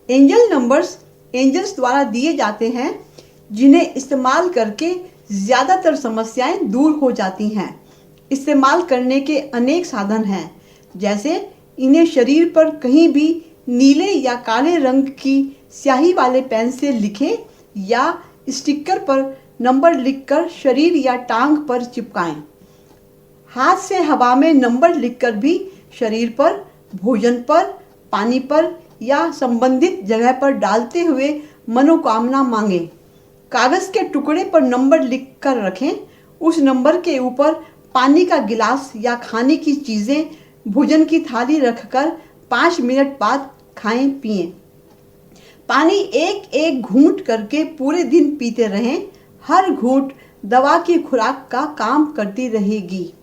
Angel numbers angels द्वारा दिए जाते हैं, जिन्हें इस्तेमाल करके ज़्यादातर समस्याएं दूर हो जाती हैं। इस्तेमाल करने के अनेक साधन हैं, जैसे इन्हें शरीर पर कहीं भी नीले या काले रंग की स्याही वाले पेन से लिखें या स्टिकर पर नंबर लिखकर शरीर या टांग पर चिपकाएं। हाथ से हवा में नंबर लिखकर भी शरीर पर, भोजन पर, पानी पर या संबंधित जगह पर डालते हुए मनोकामना मांगें। कागज़ के टुकड़े पर नंबर लिख कर रखें। उस नंबर के ऊपर पानी का गिलास या खाने की चीज़ें, भोजन की थाली रखकर 5 मिनट बाद खाएं पिएं। पानी एक एक घूंट करके पूरे दिन पीते रहें। हर घूंट दवा की खुराक का काम करती रहेगी।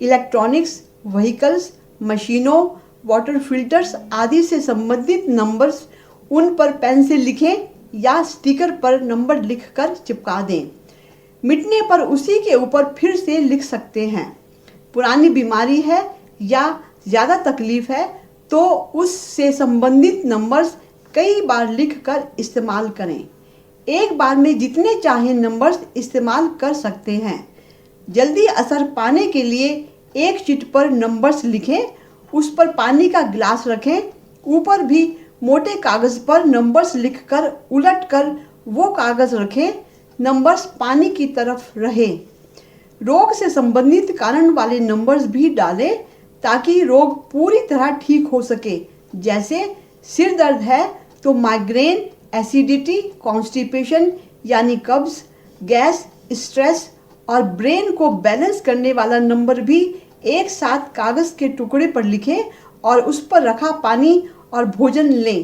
इलेक्ट्रॉनिक्स, व्हीकल्स, मशीनों, वाटर फिल्टर्स आदि से संबंधित नंबर्स उन पर पेन से लिखें या स्टिकर पर नंबर लिखकर चिपका दें। मिटने पर उसी के ऊपर फिर से लिख सकते हैं। पुरानी बीमारी है या ज़्यादा तकलीफ है तो उससे संबंधित नंबर्स कई बार लिखकर इस्तेमाल करें। एक बार में जितने चाहे नंबर्स इस्तेमाल कर सकते हैं। जल्दी असर पाने के लिए एक शीट पर नंबर्स लिखें, उस पर पानी का गिलास रखें, ऊपर भी मोटे कागज़ पर नंबर्स लिखकर उलटकर वो कागज़ रखें। नंबर्स पानी की तरफ रहें। रोग से संबंधित कारण वाले नंबर्स भी डालें ताकि रोग पूरी तरह ठीक हो सके। जैसे सिर दर्द है तो माइग्रेन, एसिडिटी, कॉन्स्टिपेशन यानी कब्ज, गैस, स्ट्रेस और ब्रेन को बैलेंस करने वाला नंबर भी एक साथ कागज़ के टुकड़े पर लिखें और उस पर रखा पानी और भोजन लें।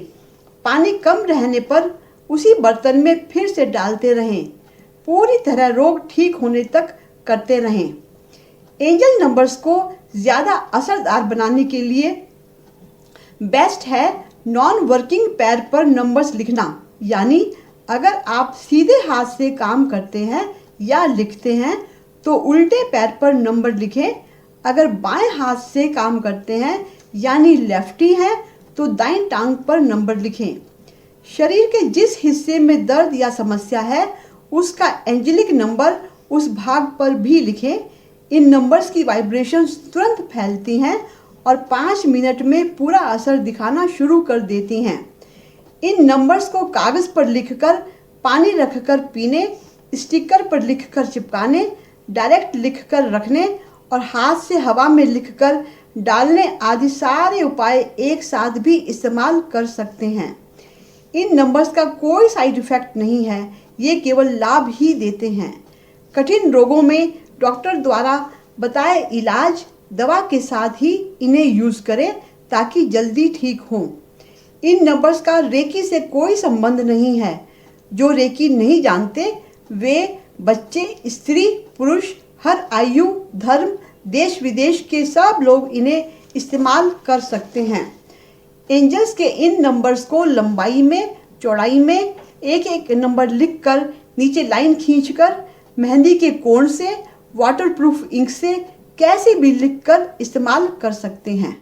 पानी कम रहने पर उसी बर्तन में फिर से डालते रहें। पूरी तरह रोग ठीक होने तक करते रहें। एंजल नंबर्स को ज़्यादा असरदार बनाने के लिए बेस्ट है नॉन वर्किंग पैर पर नंबर्स लिखना। यानी अगर आप सीधे हाथ से काम करते हैं या लिखते हैं तो उल्टे पैर पर नंबर लिखें। अगर बाएं हाथ से काम करते हैं यानी लेफ्टी हैं तो दाईं टांग पर नंबर लिखें। शरीर के जिस हिस्से में दर्द या समस्या है उसका एंजेलिक नंबर उस भाग पर भी लिखें। इन नंबर्स की वाइब्रेशंस तुरंत फैलती हैं और 5 मिनट में पूरा असर दिखाना शुरू कर देती हैं। इन नंबर्स को कागज़ पर लिखकर, पानी रखकर पीने, स्टिकर पर लिखकर चिपकाने, डायरेक्ट लिखकर रखने और हाथ से हवा में लिखकर डालने आदि सारे उपाय एक साथ भी इस्तेमाल कर सकते हैं। इन नंबर्स का कोई साइड इफ़ेक्ट नहीं है, ये केवल लाभ ही देते हैं। कठिन रोगों में डॉक्टर द्वारा बताए इलाज दवा के साथ ही इन्हें यूज़ करें ताकि जल्दी ठीक हों। इन नंबर्स का रेकी से कोई संबंध नहीं है। जो रेकी नहीं जानते वे बच्चे, स्त्री, पुरुष, हर आयु, धर्म, देश विदेश के सब लोग इन्हें इस्तेमाल कर सकते हैं। एंजल्स के इन नंबर्स को लंबाई में, चौड़ाई में एक एक नंबर लिखकर नीचे लाइन खींचकर मेहंदी के कोण से, वाटरप्रूफ इंक से कैसे भी लिखकर इस्तेमाल कर सकते हैं।